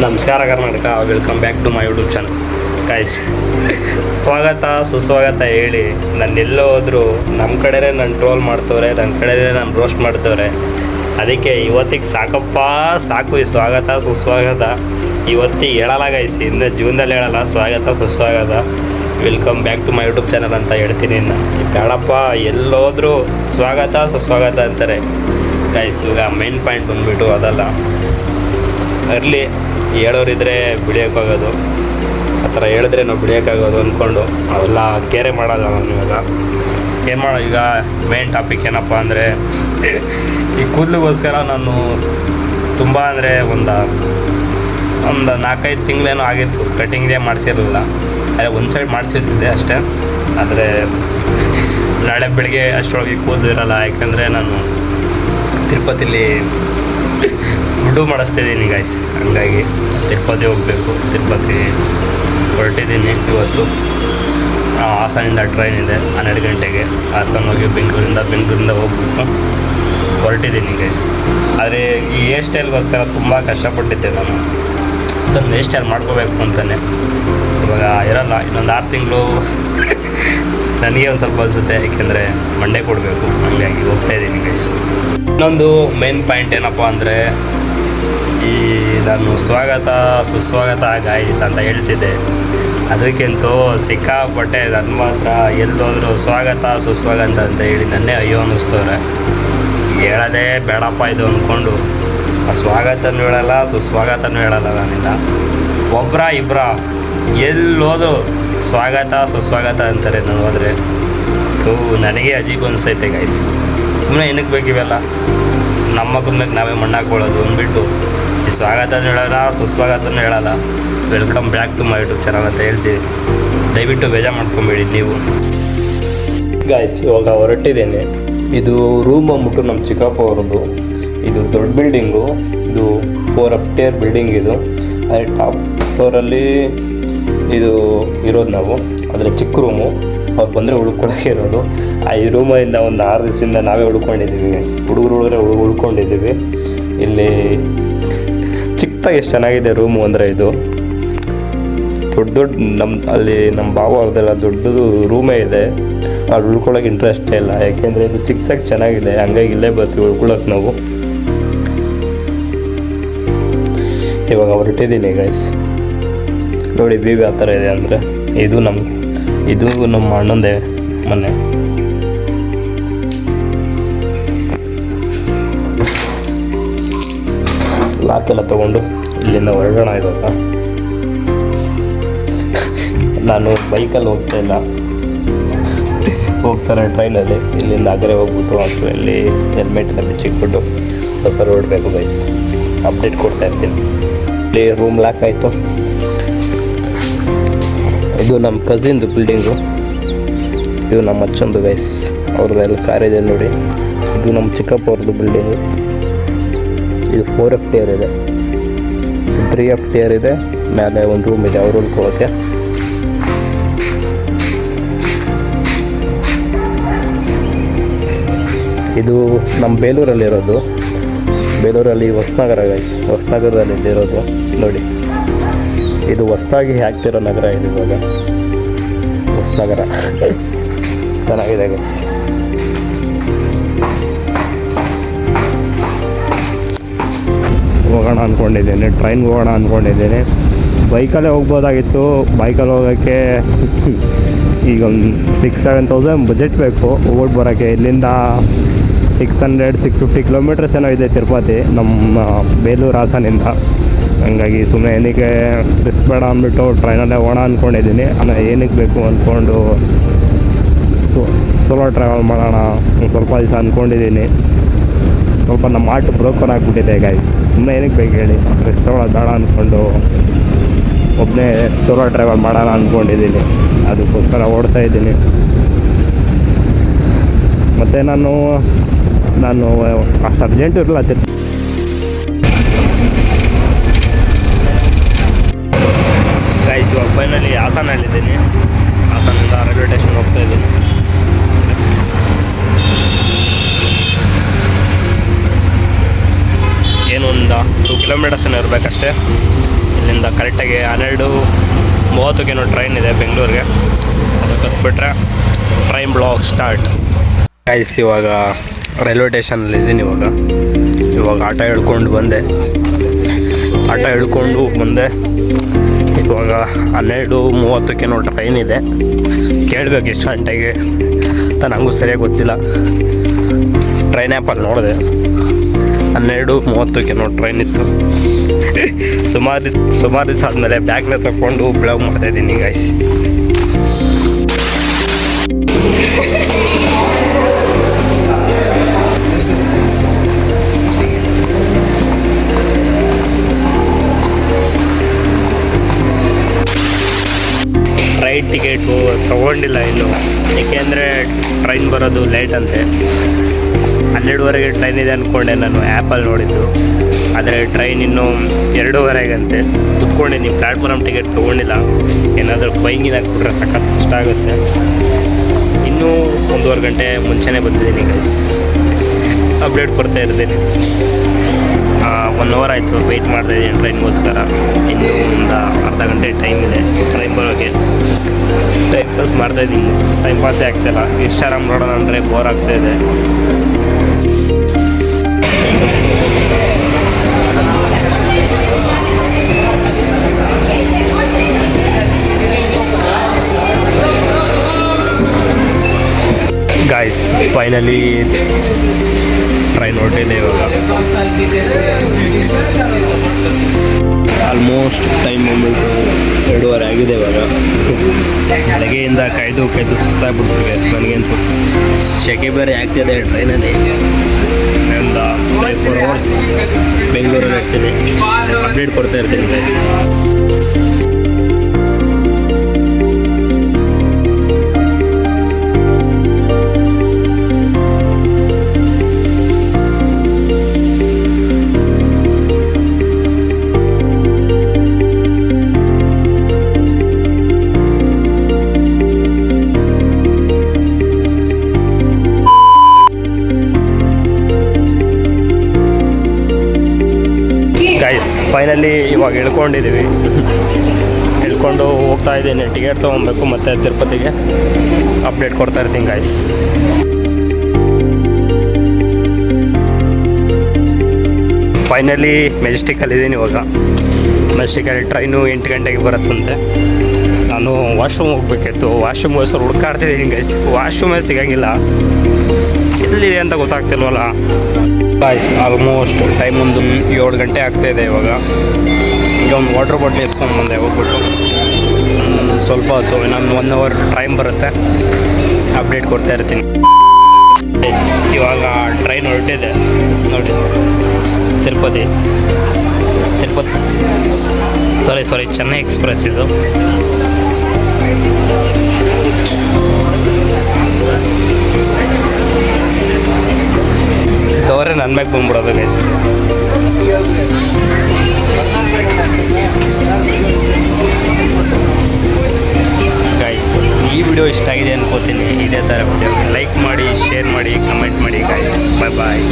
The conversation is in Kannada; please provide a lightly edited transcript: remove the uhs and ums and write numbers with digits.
ನಮಸ್ಕಾರ Karnataka, welcome back to my YouTube channel guys. ಸ್ವಾಗತ ಸುಸ್ವಾಗತ ಹೇಳಿ ನಾನು ಎಲ್ಲೋ ಹೋದ್ರು ನಮ್ಮ ಕಡೆನೇ ನಾನು ಟ್ರೋಲ್ ಮಾಡ್ತವ್ರೆ, ನನ್ನ ಕಡೆನೇ ನಾನು ರೋಸ್ಟ್ ಮಾಡ್ತವ್ರೆ. ಅದಕ್ಕೆ ಇವತ್ತಿಗೆ ಸಾಕಪ್ಪ ಸಾಕು ಈ ಸ್ವಾಗತ ಸುಸ್ವಾಗತ. ಇವತ್ತಿಗೆ ಹೇಳಲ್ಲ ಗೈಸ್, ಹಿಂದೆ ಜೀವನದಲ್ಲಿ ಹೇಳಲ್ಲ ಸ್ವಾಗತ ಸುಸ್ವಾಗತ, welcome back to my YouTube channel ಅಂತ ಹೇಳ್ತೀನಿ. ಇನ್ನು ಬೇಡಪ್ಪ ಎಲ್ಲೋದ್ರು ಸ್ವಾಗತ ಸುಸ್ವಾಗತ ಅಂತಾರೆ ಗೈಸ್. ಇವಾಗ ಮೇನ್ ಪಾಯಿಂಟ್ ಬಂದುಬಿಟ್ಟು ಅದಲ್ಲ, ಇರಲಿ ಹೇಳೋರಿದ್ರೆ ಬಿಡಿಯೋಕ್ಕಾಗೋದು, ಆ ಥರ ಹೇಳಿದ್ರೆ ನಾವು ಬಿಡಿಯೋಕ್ಕಾಗೋದು ಅಂದ್ಕೊಂಡು ಅವೆಲ್ಲ ಕೇರೆ ಮಾಡೋಲ್ಲ ನಾನು. ಇವಾಗ ಏನು ಮಾಡೋ, ಈಗ ಮೇನ್ ಟಾಪಿಕ್ ಏನಪ್ಪ ಅಂದರೆ, ಈ ಕೂದಲಿಗೋಸ್ಕರ ನಾನು ತುಂಬ ಅಂದರೆ ಒಂದು 4-5 ತಿಂಗಳೇನೋ ಆಗಿತ್ತು ಕಟಿಂಗೇ ಮಾಡಿಸಿರಲಿಲ್ಲ. ಅದೇ ಒಂದು ಸೈಡ್ ಮಾಡಿಸಿರ್ತಿದ್ದೆ ಅಷ್ಟೇ. ಆದರೆ ನಾಳೆ ಬೆಳಗ್ಗೆ ಅಷ್ಟರೊಳಗೆ ಕೂದಲಿರಲ್ಲ, ಯಾಕಂದರೆ ನಾನು ತಿರುಪತಿಲಿ ದುಡ್ಡು ಮಾಡಿಸ್ತಿದ್ದೀನಿ ಗೈಸ್. ಹಂಗಾಗಿ ತಿರುಪತಿ ಹೋಗಬೇಕು, ತಿರುಪತಿ ಹೊರಟಿದ್ದೀನಿ ಇವತ್ತು. ಹಾಸನಿಂದ ಟ್ರೈನ್ ಇದೆ 12 ಗಂಟೆಗೆ. ಹಾಸನ ಹೋಗಿ ಬೆಂಗಳೂರಿಂದ ಹೋಗ್ಬಿಟ್ಟು ಹೊರಟಿದ್ದೀನಿ ಗೈಸ್. ಆದರೆ ಈ ಹೇರ್ ಸ್ಟೈಲ್ಗೋಸ್ಕರ ತುಂಬ ಕಷ್ಟಪಟ್ಟಿದ್ದೆ ನಾನು. ಅದನ್ನು ಹೇರ್ ಸ್ಟೈಲ್ ಮಾಡ್ಕೋಬೇಕು ಅಂತಲೇ ಇವಾಗ ಇರೋಲ್ಲ, ಇನ್ನೊಂದು 6 ತಿಂಗಳು ನನಗೆ ಒಂದು ಸ್ವಲ್ಪ ಅನಿಸುತ್ತೆ, ಏಕೆಂದರೆ ಮಂಡೆ ಕೊಡಬೇಕು. ಹಂಗಾಗಿ ಹೋಗ್ತಾಯಿದ್ದೀನಿ ಗೈಸ್. ಇನ್ನೊಂದು ಮೇನ್ ಪಾಯಿಂಟ್ ಏನಪ್ಪ ಅಂದರೆ, ಈ ನಾನು ಸ್ವಾಗತ ಸುಸ್ವಾಗತ ಗಾಯ್ಸ್ ಅಂತ ಹೇಳ್ತಿದ್ದೆ, ಅದಕ್ಕಿಂತೂ ಸಿಕ್ಕಾಪಟ್ಟೆ ನನ್ನ ಮಾತ್ರ ಎಲ್ಲೋದ್ರು ಸ್ವಾಗತ ಸುಸ್ವಾಗತ ಅಂತ ಹೇಳಿ ನನ್ನೇ ಅಯ್ಯೋ ಅನ್ನಿಸ್ತವ್ರೆ. ಹೇಳೋದೇ ಬೇಡಪ್ಪ ಇದು ಅಂದ್ಕೊಂಡು ಸ್ವಾಗತನೂ ಹೇಳಲ್ಲ ಸುಸ್ವಾಗತನೂ ಹೇಳಲ್ಲ. ನಾನಿಲ್ಲ ಒಬ್ಬರ ಇಬ್ಬರ ಎಲ್ಲೋದ್ರು ಸ್ವಾಗತ ಸುಸ್ವಾಗತ ಅಂತಾರೆ. ನಾನು ಹೋದರೆ ನನಗೆ ಅಜೀಬ್ ಅನಿಸ್ತೈತೆ ಗೈಸ್. ಸುಮ್ಮನೆ ಏನಕ್ಕೆ ಬೇಕಿವೆಲ್ಲ, ನಮ್ಮ ಕುಂದಕ್ಕೆ ನಾವೇ ಮಣ್ಣಾಕೊಳ್ಳೋದು ಅಂದ್ಬಿಟ್ಟು ಈ ಸ್ವಾಗತನೂ ಹೇಳಲ್ಲ ಸುಸ್ವಾಗತನೂ ಹೇಳಲ್ಲ. Welcome back to my YouTube channel ಅಂತ ಹೇಳ್ತೀವಿ. ದಯವಿಟ್ಟು ಬೇಜಾರು ಮಾಡ್ಕೊಂಬೇಡಿ ನೀವು ಗಾಯ್ಸ್. ಇವಾಗ ಹೊರಟಿದ್ದೇನೆ. ಇದು ರೂಮ್ ಅಂದ್ಬಿಟ್ಟು ನಮ್ಮ ಚಿಕ್ಕಪ್ಪ ಅವ್ರದ್ದು. ಇದು ದೊಡ್ಡ ಬಿಲ್ಡಿಂಗು, ಇದು 4 ಫ್ಲೋರ್ ಬಿಲ್ಡಿಂಗ್. ಇದು ಅದೇ ಟಾಪ್ ಫ್ಲೋರಲ್ಲಿ ಇದು ಇರೋದು ನಾವು. ಆದರೆ ಚಿಕ್ಕ ರೂಮು, ಅವ್ರು ಬಂದರೆ ಉಳ್ಕೊಳ್ಳೋಕೆ ಇರೋದು. ಈ ರೂಮಿಂದ ಒಂದು 6 ದಿವಸದಿಂದ ನಾವೇ ಉಳ್ಕೊಂಡಿದ್ದೀವಿ ಗೈಸ್. ಹುಡುಗರು ಉಳ್ಕೊಂಡಿದ್ದೀವಿ ಇಲ್ಲಿ. ಚಿಕ್ಕದಾಗಿ ಎಷ್ಟು ಚೆನ್ನಾಗಿದೆ ರೂಮು ಅಂದರೆ, ಇದು ದೊಡ್ಡ ಅಲ್ಲಿ ನಮ್ಮ ಬಾವ ಅವ್ರದ್ದೆಲ್ಲ ದೊಡ್ಡದು ರೂಮೇ ಇದೆ. ಅಲ್ಲಿ ಉಳ್ಕೊಳ್ಳೋಕೆ ಇಂಟ್ರೆಸ್ಟೇ ಇಲ್ಲ, ಯಾಕೆಂದರೆ ಇದು ಚಿಕ್ಕದಾಗಿ ಚೆನ್ನಾಗಿದೆ. ಹಂಗಾಗಿ ಇಲ್ಲೇ ಬರ್ತೀವಿ ಉಳ್ಕೊಳ್ಳೋಕೆ ನಾವು. ಇವಾಗ ಹೊರಟಿದ್ದೀನಿ ಗೈಸ್. ನೋಡಿ ಬೀವಿ ಆ ಥರ ಇದೆ. ಅಂದರೆ ಇದು ನಮ್ಮ ಅಣ್ಣಂದೇ ಮನೆ. ಲಾಕೆಲ್ಲ ತೊಗೊಂಡು ಇಲ್ಲಿಂದ ಹೊರಡೋಣ. ಇವಾಗ ನಾನು ಬೈಕಲ್ಲಿ ಹೋಗ್ತಾ ಇಲ್ಲ, ಹೋಗ್ತಾರೆ ಟ್ರೈನಲ್ಲಿ. ಇಲ್ಲಿಂದ ಆಗರೆ ಹೋಗ್ಬಿಟ್ಟು ಆ ಟ್ರೈನಲ್ಲಿ ಹೆಲ್ಮೆಟೆಲ್ಲ ಬಿಚ್ಚಿಕ್ಬಿಟ್ಟು ಬಸ್ಸಲ್ಲಿ ಹೊರಡಬೇಕು ಗೈಸ್. ಅಪ್ಡೇಟ್ ಕೊಡ್ತಾ ಇರ್ತೀನಿ. ಇಲ್ಲಿ ರೂಮ್ ಲಾಕ್ ಆಯಿತು. ಇದು ನಮ್ಮ ಕಸಿನ್ದು ಬಿಲ್ಡಿಂಗು. ಇದು ನಮ್ಮ ಅಚ್ಚಂದು ಗೈಸ್, ಅವ್ರದ್ದೆಲ್ಲ ಕಾರ್ ಇದೆ ನೋಡಿ. ಇದು ನಮ್ಮ ಚಿಕ್ಕಪ್ಪ ಅವ್ರದ್ದು ಬಿಲ್ಡಿಂಗು. ಇದು 4 ಫ್ಲೋರ್ ಇದೆ, 3 ಫ್ಲೋರ್ ಇದೆ. ಮೇಲೆ ಒಂದು ರೂಮ್ ಇದೆ ಅವ್ರು ಉಳ್ಕೊಳ್ಳೋಕ್ಕೆ. ಇದು ನಮ್ಮ ಬೇಲೂರಲ್ಲಿರೋದು. ಬೇಲೂರಲ್ಲಿ ಹೊಸನಗರ ಗೈಸ್, ಹೊಸನಗರದಲ್ಲಿ ಇರೋದು ನೋಡಿ. ಇದು ಹೊಸದಾಗಿ ಹಾಕ್ತಿರೋ ನಗರ ಇದು. ಇವಾಗ ಹೊಸನಗರ ಚೆನ್ನಾಗಿದೆ ಗೈಸ್. ಹೋಗೋಣ ಅಂದ್ಕೊಂಡಿದ್ದೀನಿ, ಟ್ರೈನ್ಗೆ ಹೋಗೋಣ ಅಂದ್ಕೊಂಡಿದ್ದೀನಿ. ಬೈಕಲ್ಲೇ ಹೋಗ್ಬೋದಾಗಿತ್ತು. ಬೈಕಲ್ಲಿ ಹೋಗೋಕ್ಕೆ ಈಗ ಒಂದು 6-7,000 ಬಜೆಟ್ ಬೇಕು ಹೋಗ್ಬಿಟ್ಟು ಬರೋಕ್ಕೆ. ಇಲ್ಲಿಂದ 600-650 ಕಿಲೋಮೀಟರ್ಸ್ ಏನೋ ಇದೆ ತಿರುಪತಿ, ನಮ್ಮ ಬೇಲೂರು ಹಾಸನಿಂದ. ಹಂಗಾಗಿ ಸುಮ್ಮನೆ ಏನಕ್ಕೆ ರಿಸ್ಕ್ ಬೇಡ ಅಂದ್ಬಿಟ್ಟು ಟ್ರೈನಲ್ಲೇ ಹೋಗೋಣ ಅಂದ್ಕೊಂಡಿದ್ದೀನಿ. ಏನಕ್ಕೆ ಬೇಕು ಅಂದ್ಕೊಂಡು ಸೋಲೋ ಟ್ರಾವೆಲ್ ಮಾಡೋಣ ಒಂದು ಸ್ವಲ್ಪ ದಿವಸ ಅಂದ್ಕೊಂಡಿದ್ದೀನಿ. ಸ್ವಲ್ಪ ನಮ್ಮ ಆಟು ಬ್ರೋಕನ್ ಆಗಿಬಿಟ್ಟಿದೆ ಗೈಸ್. ಸುಮ್ಮನೆ ಏನಕ್ಕೆ ಬೇಕು ಹೇಳಿ, ರಿಸ್ಕ್ ತೊಗೊಳೋದು ಬೇಡ ಅಂದ್ಕೊಂಡು ಒಬ್ಬನೇ ಸೋಲೋ ಟ್ರಾವೆಲ್ ಮಾಡೋಣ ಅಂದ್ಕೊಂಡಿದ್ದೀನಿ. ಅದಕ್ಕೋಸ್ಕರ ಓಡ್ತಾ ಇದ್ದೀನಿ. ಮತ್ತು ನಾನು ಅಷ್ಟು ಅರ್ಜೆಂಟು ಇರಲ್ಲ. ಗೈಸ್ ಇವಾಗ ಫೈನಲಿ ಹಾಸನಲ್ಲಿದ್ದೀನಿ. ಹಾಸನಿಂದ ರೈಲ್ವೆ ಸ್ಟೇಷನ್ ಹೋಗ್ತಾ ಇದ್ದೀನಿ. ಏನು ಒಂದು 2 ಕಿಲೋಮೀಟರ್ಸ್ ಏನೋ ಇರಬೇಕಷ್ಟೇ. ಇಲ್ಲಿಂದ ಕರೆಕ್ಟಾಗಿ 12:30 ಟ್ರೈನ್ ಇದೆ ಬೆಂಗಳೂರಿಗೆ. ಅದು ಕತ್ಬಿಟ್ರೆ ಟ್ರೈನ್ ಬ್ಲಾಗ್ ಸ್ಟಾರ್ಟ್. ಗೈಸ್ ಇವಾಗ ರೈಲ್ವೆ ಸ್ಟೇಷನಲ್ಲಿ ಇದ್ದೀನಿ. ಇವಾಗ ಆಟೋ ಹಿಡ್ಕೊಂಡು ಬಂದೆ. ಇವಾಗ 12:30 ಟ್ರೈನ್ ಇದೆ. ಕೇಳಬೇಕು ಎಷ್ಟು ಗಂಟೆಗೆ ಅಂತ ನನಗೂ ಸರಿಯಾಗಿ ಗೊತ್ತಿಲ್ಲ. ಟ್ರೈನ್ ಆ್ಯಪಲ್ಲಿ ನೋಡಿದೆ 12:30 ಟ್ರೈನ್ ಇತ್ತು. ಸುಮಾರು ದಿವಸ ಆದಮೇಲೆ ಬ್ಯಾಗ್ನ ತಗೊಂಡು ಬ್ಲಾಗ್ ಮಾಡ್ತಾಯಿದ್ದೀನಿ ಗೈಸ್. ಟ್ರೈನ್ ಟಿಕೆಟು ತೊಗೊಂಡಿಲ್ಲ ಇನ್ನು, ಏಕೆಂದರೆ ಟ್ರೈನ್ ಬರೋದು ಲೇಟ್ ಅಂತೆ. 12:30ಗೆ ಟ್ರೈನ್ ಇದೆ ಅಂದ್ಕೊಂಡೆ ನಾನು ಆ್ಯಪಲ್ಲಿ ನೋಡಿದ್ದು. ಆದರೆ ಟ್ರೈನ್ ಇನ್ನೂ 2:30ಗಂತೆ. ಕುತ್ಕೊಂಡಿದ್ದೀನಿ, ಪ್ಲ್ಯಾಟ್ಫಾರ್ಮ್ ಟಿಕೆಟ್ ತೊಗೊಂಡಿಲ್ಲ. ಏನಾದರೂ ಫೈನಿಗೆ ಹಾಕ್ಬಿಟ್ರೆ ಸಖತ್ ಕಷ್ಟ ಆಗುತ್ತೆ. ಇನ್ನೂ 1.5 ಗಂಟೆ ಮುಂಚೆನೇ ಬಂದಿದ್ದೀನಿ ಗೈಸ್. ಅಪ್ಡೇಟ್ ಕೊಡ್ತಾ ಇರ್ತೀನಿ. 1 ಅವರ್ ಆಯಿತು ವೆಯ್ಟ್ ಮಾಡ್ತಾಯಿದ್ದೀನಿ ಟ್ರೈನ್ಗೋಸ್ಕರ. ಇನ್ನೂ ಒಂದು ಅರ್ಧ ಗಂಟೆ ಟೈಮ್ ಇದೆ ಟ್ರೈನ್ ಬರೋಕ್ಕೆ. ಟೈಮ್ ಪಾಸ್ ಮಾಡ್ತಾಯಿದ್ದೀನಿ, ಟೈಮ್ ಪಾಸೇ ಆಗ್ತಾಯಿಲ್ಲ. ಇನ್ಸ್ಟಾಗ್ರಾಮ್ ನೋಡೋಣ ಅಂದರೆ ಬೋರ್ ಆಗ್ತಾಯಿದೆ. ಗಾಯ್ಸ್ ಫೈನಲಿ ಟ್ರೈನ್ ಹೊರಟಿದೆ. ಇವಾಗ ಆಲ್ಮೋಸ್ಟ್ ಟೈಮ್ ಬಂದ್ಬಿಟ್ಟು 2:30 ಆಗಿದೆ. ಇವಾಗ ಬೆಳಗ್ಗೆಯಿಂದ ಕಾಯ್ದು ಸುಸ್ತಾಗ್ಬಿಡ್ತು ಗೈಸ್. ನನಗಂತೂ ಸೆಕೆ ಬೇರೆ ಆಗ್ತಿದೆ ಟ್ರೈನಲ್ಲಿ. ಒಂದು 3-4 ಅವರ್ಸ್ ಬೆಂಗಳೂರಲ್ಲಿ ಇರ್ತೀನಿ. ಅಪ್ಡೇಟ್ ಕೊಡ್ತಾ ಇರ್ತೀನಿ ಗೈಸ್. ಫೈನಲಿ ಇವಾಗ ಇಳ್ಕೊಂಡು ಹೋಗ್ತಾ ಇದ್ದೀನಿ. ಟಿಕೆಟ್ ತೊಗೊಬೇಕು ಮತ್ತು ತಿರುಪತಿಗೆ ಅಪ್ಡೇಟ್ ಕೊಡ್ತಾ ಇರ್ತೀನಿ ಗಾಯ್ಸ್. ಫೈನಲಿ ಮೆಜೆಸ್ಟಿಕಲ್ಲಿದ್ದೀನಿ. ಇವಾಗ ಮೆಜೆಸ್ಟಿಕಲ್ಲಿ ಟ್ರೈನು 8 ಗಂಟೆಗೆ ಬರುತ್ತಂತೆ. ನಾನು ವಾಶ್ರೂಮ್ ಹೋಗ್ಬೇಕಿತ್ತು. ವಾಶ್ರೂಮ್ಗೋಸ್ಕರ ಹುಡುಕಾಡ್ತಿದ್ದೀನಿ ಗೈಸ್. ವಾಶ್ರೂಮೇ ಸಿಗೋಂಗಿಲ್ಲ, ಎಲ್ಲಿದೆ ಅಂತ ಗೊತ್ತಾಗ್ತಿಲ್ವಲ್ಲ ಗಾಯ್ಸ್. ಆಲ್ಮೋಸ್ಟ್ ಟೈಮ್ ಒಂದು 7 ಗಂಟೆ ಆಗ್ತಾಯಿದೆ. ಇವಾಗ ಈಗ ಒಂದು ವಾಟರ್ ಬಾಟ್ಲ್ ಎತ್ಕೊಂಡು ಬಂದೆ. ಹೋಗ್ಬಿಟ್ಟು ಸ್ವಲ್ಪ ಹೊತ್ತು, ಇನ್ನೊಂದು 1 ಅವರ್ ಟ್ರೈನ್ ಬರುತ್ತೆ. ಅಪ್ಡೇಟ್ ಕೊಡ್ತಾ ಇರ್ತೀನಿ. ಇವಾಗ ಟ್ರೈನ್ ಹೊರಟಿದೆ ನೋಡಿ. ತಿರುಪತಿ ಸಾರಿ ಚೆನ್ನೈ ಎಕ್ಸ್ಪ್ರೆಸ್ ಇದು. ಅವರೇ ನನ್ನ ಮ್ಯಾಗೆ ಬಂದ್ಬಿಡೋದು ಗೈಸ್. ಗೈಸ್ ಈ ವಿಡಿಯೋ ಇಷ್ಟ ಆಗಿದೆ ಅನ್ಕೋತೀನಿ. ಇದೇ ಥರ ವಿಡಿಯೋ ಲೈಕ್ ಮಾಡಿ, ಶೇರ್ ಮಾಡಿ, ಕಮೆಂಟ್ ಮಾಡಿ ಗೈಸ್. ಬಾಯ್.